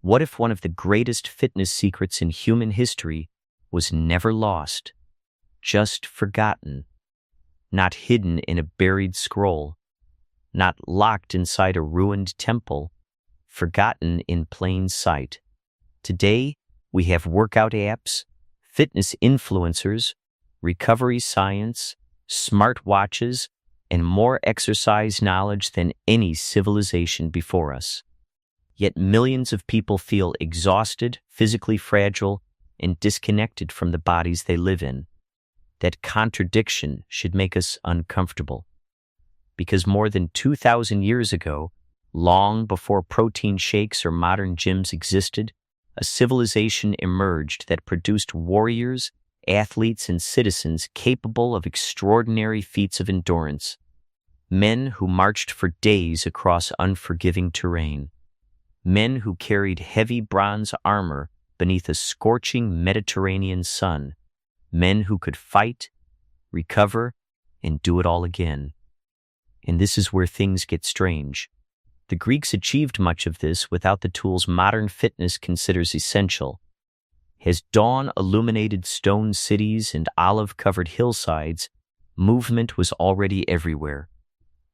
What if one of the greatest fitness secrets in human history was never lost, just forgotten, not hidden in a buried scroll, not locked inside a ruined temple, forgotten in plain sight? Today, we have workout apps, fitness influencers, recovery science, smart watches, and more exercise knowledge than any civilization before us. Yet millions of people feel exhausted, physically fragile, and disconnected from the bodies they live in. That contradiction should make us uncomfortable. Because more than 2,000 years ago, long before protein shakes or modern gyms existed, a civilization emerged that produced warriors, athletes, and citizens capable of extraordinary feats of endurance. Men who marched for days across unforgiving terrain. Men who carried heavy bronze armor beneath a scorching Mediterranean sun. Men who could fight, recover, and do it all again. And this is where things get strange. The Greeks achieved much of this without the tools modern fitness considers essential. As dawn illuminated stone cities and olive-covered hillsides, movement was already everywhere.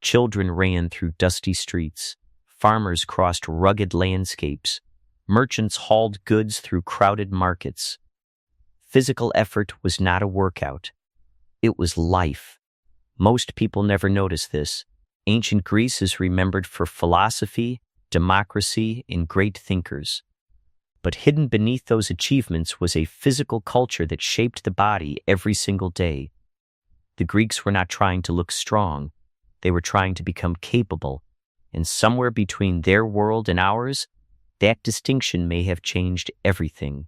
Children ran through dusty streets. Farmers crossed rugged landscapes. Merchants hauled goods through crowded markets. Physical effort was not a workout. It was life. Most people never notice this. Ancient Greece is remembered for philosophy, democracy, and great thinkers. But hidden beneath those achievements was a physical culture that shaped the body every single day. The Greeks were not trying to look strong. They were trying to become capable. And somewhere between their world and ours, that distinction may have changed everything.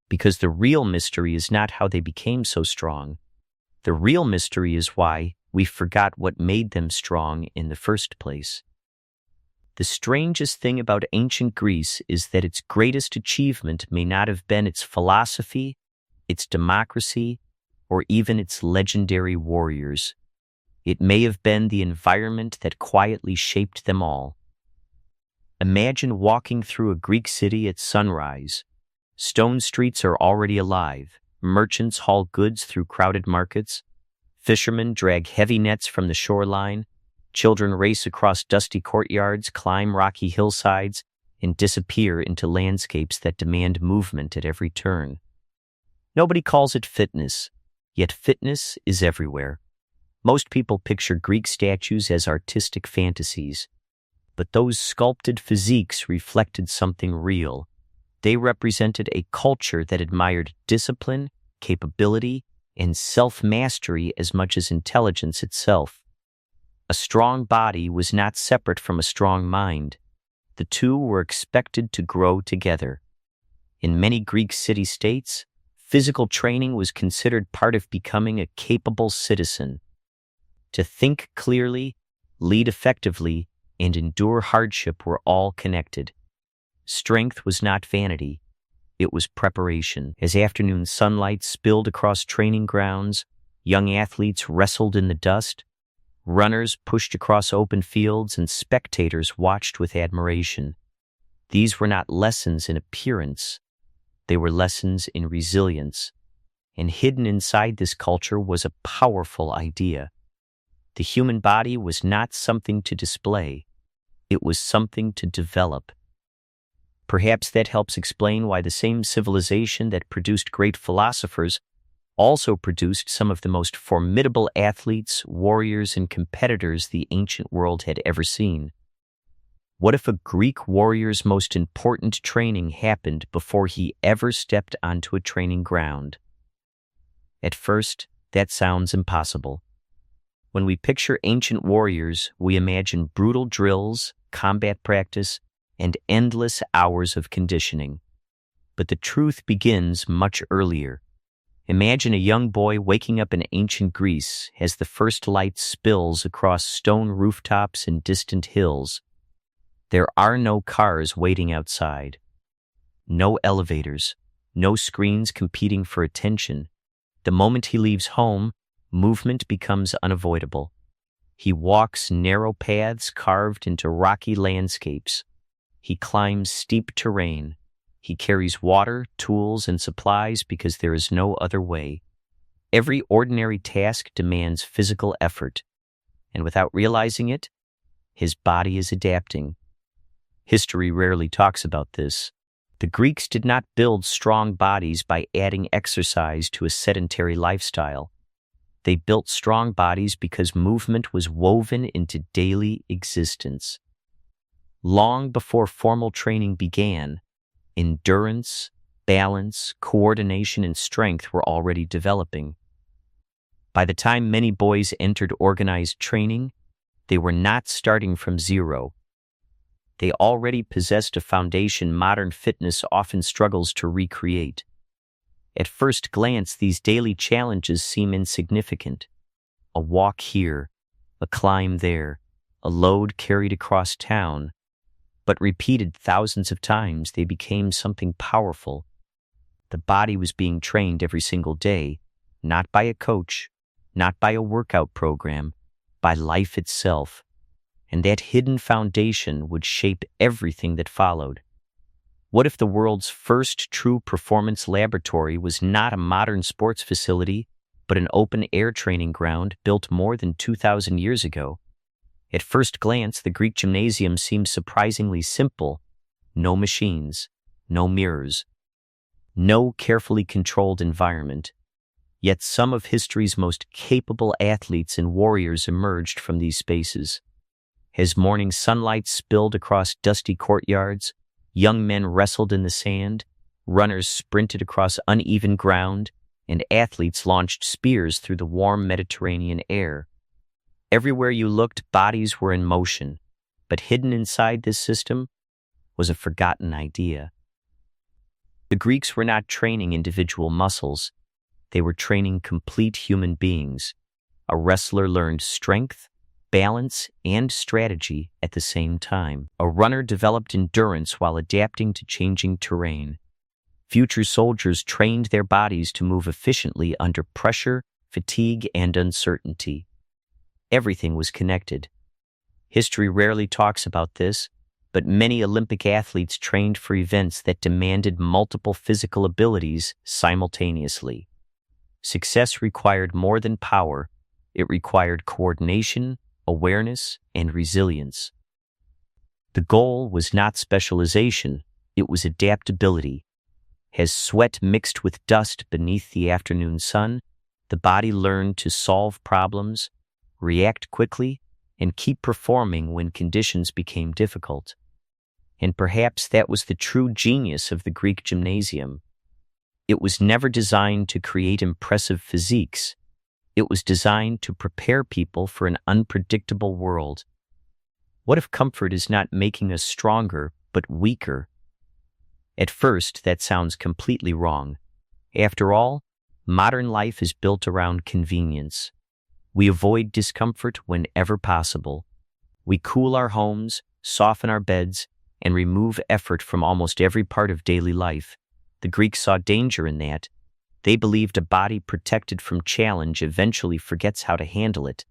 Because the real mystery is not how they became so strong. The real mystery is why we forgot what made them strong in the first place. The strangest thing about ancient Greece is that its greatest achievement may not have been its philosophy, its democracy, or even its legendary warriors. It may have been the environment that quietly shaped them all. Imagine walking through a Greek city at sunrise. Stone streets are already alive. Merchants haul goods through crowded markets. Fishermen drag heavy nets from the shoreline. Children race across dusty courtyards, climb rocky hillsides, and disappear into landscapes that demand movement at every turn. Nobody calls it fitness, yet fitness is everywhere. Most people picture Greek statues as artistic fantasies, but those sculpted physiques reflected something real. They represented a culture that admired discipline, capability, and self-mastery as much as intelligence itself. A strong body was not separate from a strong mind. The two were expected to grow together. In many Greek city-states, physical training was considered part of becoming a capable citizen. To think clearly, lead effectively, and endure hardship were all connected. Strength was not vanity. It was preparation. As afternoon sunlight spilled across training grounds, young athletes wrestled in the dust, runners pushed across open fields, and spectators watched with admiration. These were not lessons in appearance. They were lessons in resilience. And hidden inside this culture was a powerful idea. The human body was not something to display. It was something to develop. Perhaps that helps explain why the same civilization that produced great philosophers also produced some of the most formidable athletes, warriors, and competitors the ancient world had ever seen. What if a Greek warrior's most important training happened before he ever stepped onto a training ground? At first, that sounds impossible. When we picture ancient warriors, we imagine brutal drills, combat practice, and endless hours of conditioning. But the truth begins much earlier. Imagine a young boy waking up in ancient Greece as the first light spills across stone rooftops and distant hills. There are no cars waiting outside, no elevators, no screens competing for attention. The moment he leaves home, movement becomes unavoidable. He walks narrow paths carved into rocky landscapes. He climbs steep terrain. He carries water, tools, and supplies because there is no other way. Every ordinary task demands physical effort, and without realizing it, his body is adapting. History rarely talks about this. The Greeks did not build strong bodies by adding exercise to a sedentary lifestyle. They built strong bodies because movement was woven into daily existence. Long before formal training began, endurance, balance, coordination, and strength were already developing. By the time many boys entered organized training, they were not starting from zero. They already possessed a foundation modern fitness often struggles to recreate. At first glance, these daily challenges seem insignificant. A walk here, a climb there, a load carried across town. But repeated thousands of times, they became something powerful. The body was being trained every single day, not by a coach, not by a workout program, by life itself. And that hidden foundation would shape everything that followed. What if the world's first true performance laboratory was not a modern sports facility, but an open-air training ground built more than 2,000 years ago? At first glance, the Greek gymnasium seems surprisingly simple. No machines, no mirrors, no carefully controlled environment. Yet some of history's most capable athletes and warriors emerged from these spaces. As morning sunlight spilled across dusty courtyards, young men wrestled in the sand, runners sprinted across uneven ground, and athletes launched spears through the warm Mediterranean air. Everywhere you looked, bodies were in motion, but hidden inside this system was a forgotten idea. The Greeks were not training individual muscles. They were training complete human beings. A wrestler learned strength, balance, and strategy at the same time. A runner developed endurance while adapting to changing terrain. Future soldiers trained their bodies to move efficiently under pressure, fatigue, and uncertainty. Everything was connected. History rarely talks about this, but many Olympic athletes trained for events that demanded multiple physical abilities simultaneously. Success required more than power. It required coordination, awareness, and resilience. The goal was not specialization, it was adaptability. As sweat mixed with dust beneath the afternoon sun, the body learned to solve problems, react quickly, and keep performing when conditions became difficult. And perhaps that was the true genius of the Greek gymnasium. It was never designed to create impressive physiques. It was designed to prepare people for an unpredictable world. What if comfort is not making us stronger, but weaker? At first, that sounds completely wrong. After all, modern life is built around convenience. We avoid discomfort whenever possible. We cool our homes, soften our beds, and remove effort from almost every part of daily life. The Greeks saw danger in that. They believed a body protected from challenge eventually forgets how to handle it.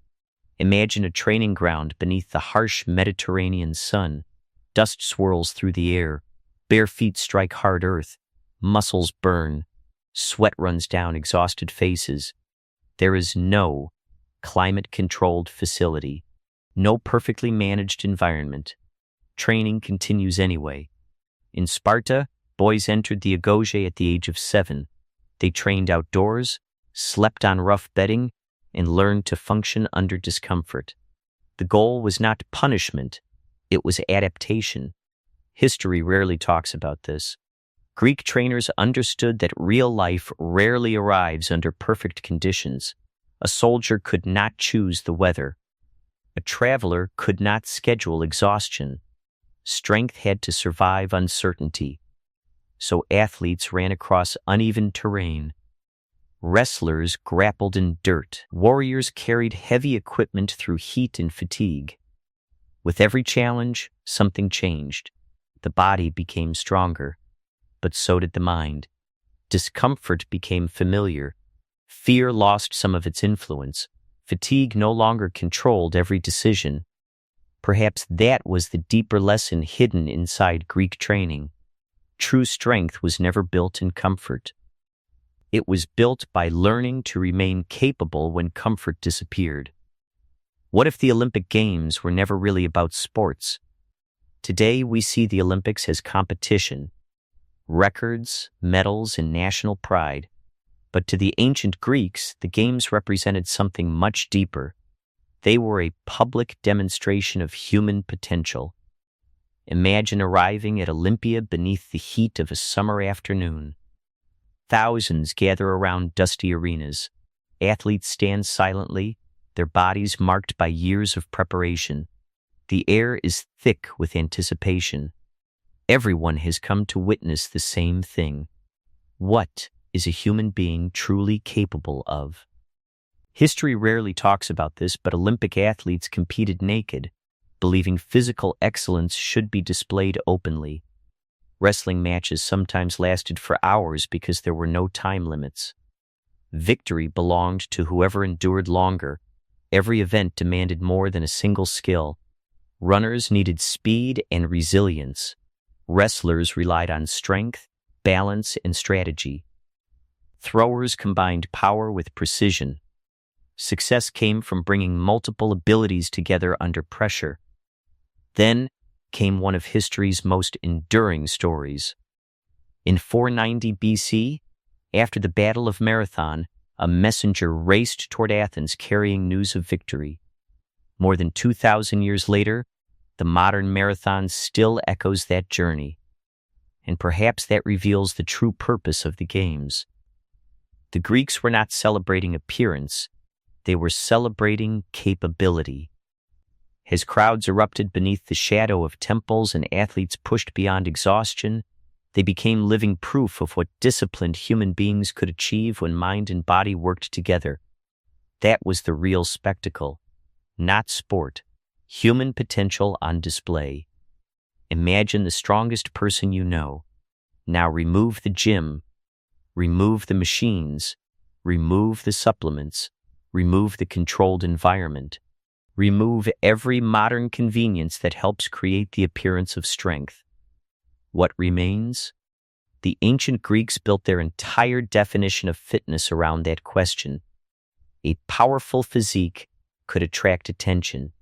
Imagine a training ground beneath the harsh Mediterranean sun. Dust swirls through the air. Bare feet strike hard earth. Muscles burn. Sweat runs down exhausted faces. There is no climate-controlled facility. No perfectly managed environment. Training continues anyway. In Sparta, boys entered the Agora at the age of 7. They trained outdoors, slept on rough bedding, and learned to function under discomfort. The goal was not punishment, it was adaptation. History rarely talks about this. Greek trainers understood that real life rarely arrives under perfect conditions. A soldier could not choose the weather. A traveler could not schedule exhaustion. Strength had to survive uncertainty. So athletes ran across uneven terrain. Wrestlers grappled in dirt. Warriors carried heavy equipment through heat and fatigue. With every challenge, something changed. The body became stronger, but so did the mind. Discomfort became familiar. Fear lost some of its influence. Fatigue no longer controlled every decision. Perhaps that was the deeper lesson hidden inside Greek training. True strength was never built in comfort. It was built by learning to remain capable when comfort disappeared. What if the Olympic Games were never really about sports? Today, we see the Olympics as competition, records, medals, and national pride. But to the ancient Greeks, the Games represented something much deeper. They were a public demonstration of human potential. Imagine arriving at Olympia beneath the heat of a summer afternoon. Thousands gather around dusty arenas. Athletes stand silently, their bodies marked by years of preparation. The air is thick with anticipation. Everyone has come to witness the same thing. What is a human being truly capable of? History rarely talks about this, but Olympic athletes competed naked, believing physical excellence should be displayed openly. Wrestling matches sometimes lasted for hours because there were no time limits. Victory belonged to whoever endured longer. Every event demanded more than a single skill. Runners needed speed and resilience. Wrestlers relied on strength, balance, and strategy. Throwers combined power with precision. Success came from bringing multiple abilities together under pressure. Then came one of history's most enduring stories. In 490 BC, after the Battle of Marathon, a messenger raced toward Athens carrying news of victory. More than 2,000 years later, the modern marathon still echoes that journey. And perhaps that reveals the true purpose of the Games. The Greeks were not celebrating appearance, they were celebrating capability. As crowds erupted beneath the shadow of temples and athletes pushed beyond exhaustion, they became living proof of what disciplined human beings could achieve when mind and body worked together. That was the real spectacle, not sport, human potential on display. Imagine the strongest person you know. Now remove the gym, remove the machines, remove the supplements, remove the controlled environment. Remove every modern convenience that helps create the appearance of strength. What remains? The ancient Greeks built their entire definition of fitness around that question. A powerful physique could attract attention.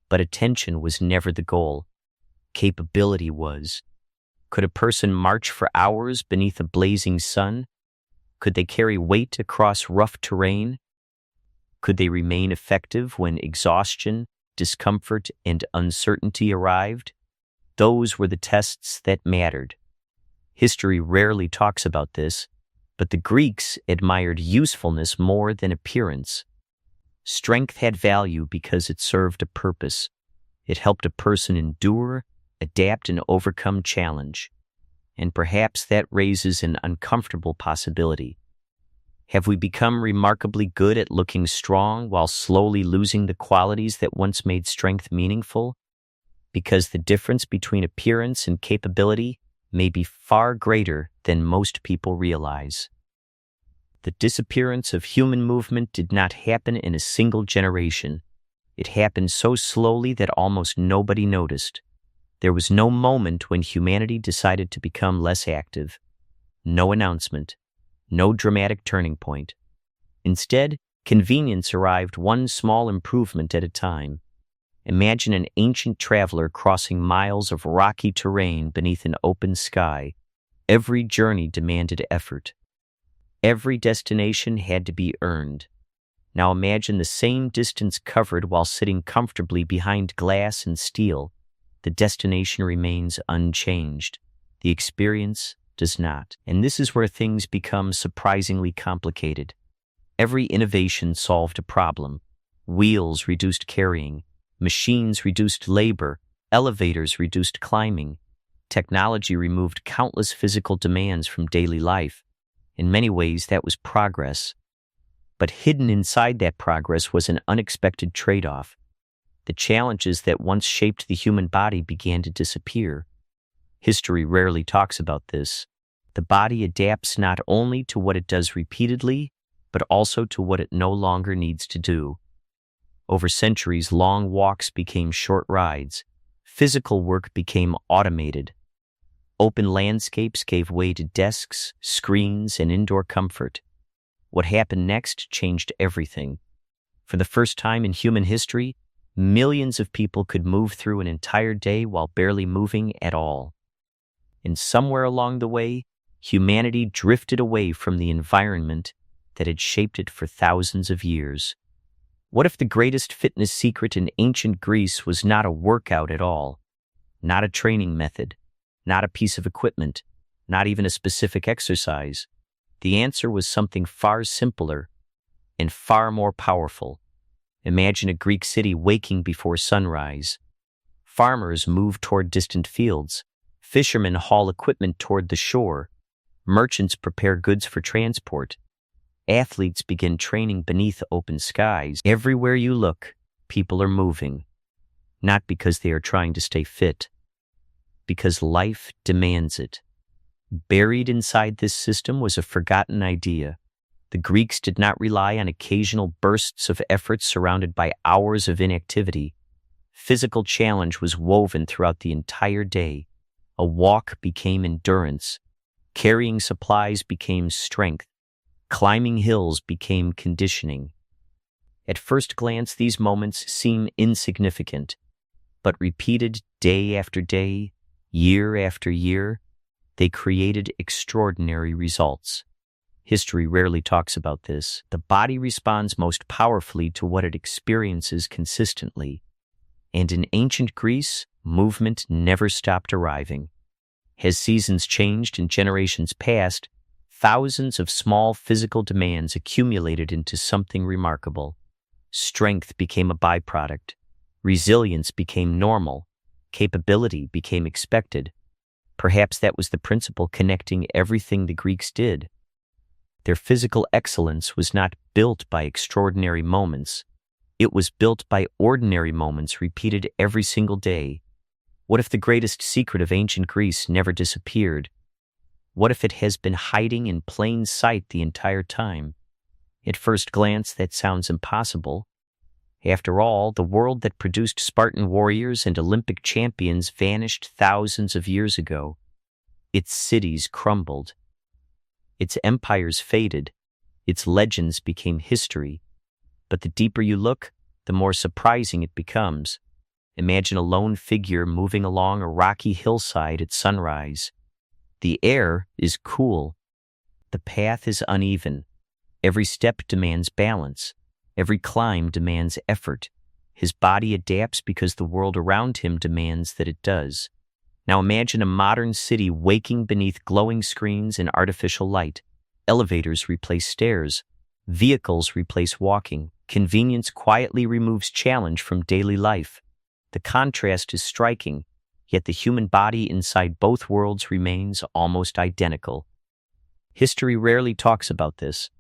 But attention was never the goal. Capability was. Could a person march for hours beneath a blazing sun? Could they carry weight across rough terrain? Could they remain effective when exhaustion, discomfort, and uncertainty arrived? Those were the tests that mattered. History rarely talks about this, but the Greeks admired usefulness more than appearance. Strength had value because it served a purpose. It helped a person endure, adapt, and overcome challenge. And perhaps that raises an uncomfortable possibility. Have we become remarkably good at looking strong while slowly losing the qualities that once made strength meaningful? Because the difference between appearance and capability may be far greater than most people realize. The disappearance of human movement did not happen in a single generation. It happened so slowly that almost nobody noticed. There was no moment when humanity decided to become less active. No announcement. No dramatic turning point. Instead, convenience arrived one small improvement at a time. Imagine an ancient traveler crossing miles of rocky terrain beneath an open sky. Every journey demanded effort. Every destination had to be earned. Now imagine the same distance covered while sitting comfortably behind glass and steel. The destination remains unchanged. The experience does not. And this is where things become surprisingly complicated. Every innovation solved a problem. Wheels reduced carrying. Machines reduced labor. Elevators reduced climbing. Technology removed countless physical demands from daily life. In many ways, that was progress. But hidden inside that progress was an unexpected trade-off. The challenges that once shaped the human body began to disappear. History rarely talks about this. The body adapts not only to what it does repeatedly, but also to what it no longer needs to do. Over centuries, long walks became short rides. Physical work became automated. Open landscapes gave way to desks, screens, and indoor comfort. What happened next changed everything. For the first time in human history, millions of people could move through an entire day while barely moving at all. And somewhere along the way, humanity drifted away from the environment that had shaped it for thousands of years. What if the greatest fitness secret in ancient Greece was not a workout at all? Not a training method, not a piece of equipment, not even a specific exercise. The answer was something far simpler and far more powerful. Imagine a Greek city waking before sunrise. Farmers move toward distant fields. Fishermen haul equipment toward the shore. Merchants prepare goods for transport. Athletes begin training beneath open skies. Everywhere you look, people are moving. Not because they are trying to stay fit, because life demands it. Buried inside this system was a forgotten idea. The Greeks did not rely on occasional bursts of effort surrounded by hours of inactivity. Physical challenge was woven throughout the entire day. A walk became endurance. Carrying supplies became strength. Climbing hills became conditioning. At first glance, these moments seem insignificant, but repeated day after day, year after year, they created extraordinary results. History rarely talks about this. The body responds most powerfully to what it experiences consistently. And in ancient Greece, movement never stopped arriving. As seasons changed and generations passed, thousands of small physical demands accumulated into something remarkable. Strength became a byproduct. Resilience became normal. Capability became expected. Perhaps that was the principle connecting everything the Greeks did. Their physical excellence was not built by extraordinary moments. It was built by ordinary moments repeated every single day. What if the greatest secret of ancient Greece never disappeared? What if it has been hiding in plain sight the entire time? At first glance, that sounds impossible. After all, the world that produced Spartan warriors and Olympic champions vanished thousands of years ago. Its cities crumbled. Its empires faded. Its legends became history. But the deeper you look, the more surprising it becomes. Imagine a lone figure moving along a rocky hillside at sunrise. The air is cool. The path is uneven. Every step demands balance. Every climb demands effort. His body adapts because the world around him demands that it does. Now imagine a modern city waking beneath glowing screens and artificial light. Elevators replace stairs. Vehicles replace walking. Convenience quietly removes challenge from daily life. The contrast is striking, yet the human body inside both worlds remains almost identical. History rarely talks about this.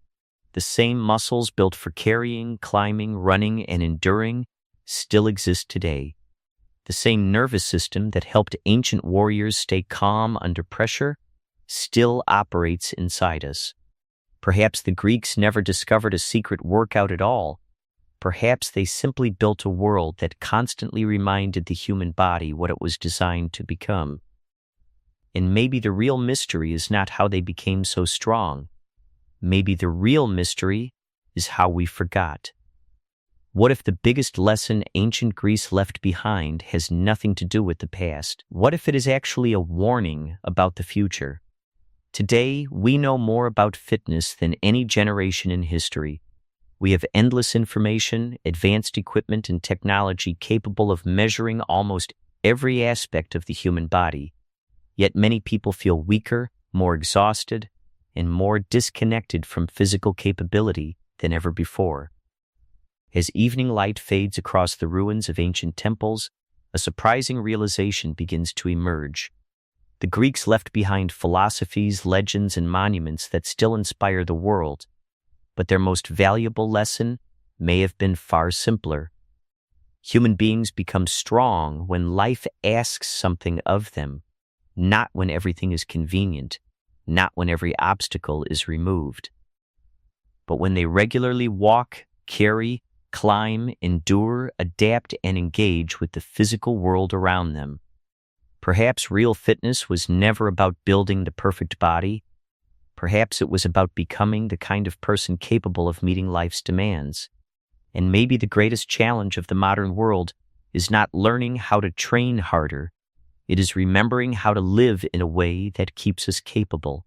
The same muscles built for carrying, climbing, running, and enduring still exist today. The same nervous system that helped ancient warriors stay calm under pressure still operates inside us. Perhaps the Greeks never discovered a secret workout at all. Perhaps they simply built a world that constantly reminded the human body what it was designed to become. And maybe the real mystery is not how they became so strong. Maybe the real mystery is how we forgot. What if the biggest lesson ancient Greece left behind has nothing to do with the past? What if it is actually a warning about the future? Today, we know more about fitness than any generation in history. We have endless information, advanced equipment, and technology capable of measuring almost every aspect of the human body. Yet many people feel weaker, more exhausted, and more disconnected from physical capability than ever before. As evening light fades across the ruins of ancient temples, a surprising realization begins to emerge. The Greeks left behind philosophies, legends, and monuments that still inspire the world, but their most valuable lesson may have been far simpler. Human beings become strong when life asks something of them, not when everything is convenient, not when every obstacle is removed, but when they regularly walk, carry, climb, endure, adapt, and engage with the physical world around them. Perhaps real fitness was never about building the perfect body. Perhaps it was about becoming the kind of person capable of meeting life's demands. And maybe the greatest challenge of the modern world is not learning how to train harder. It is remembering how to live in a way that keeps us capable.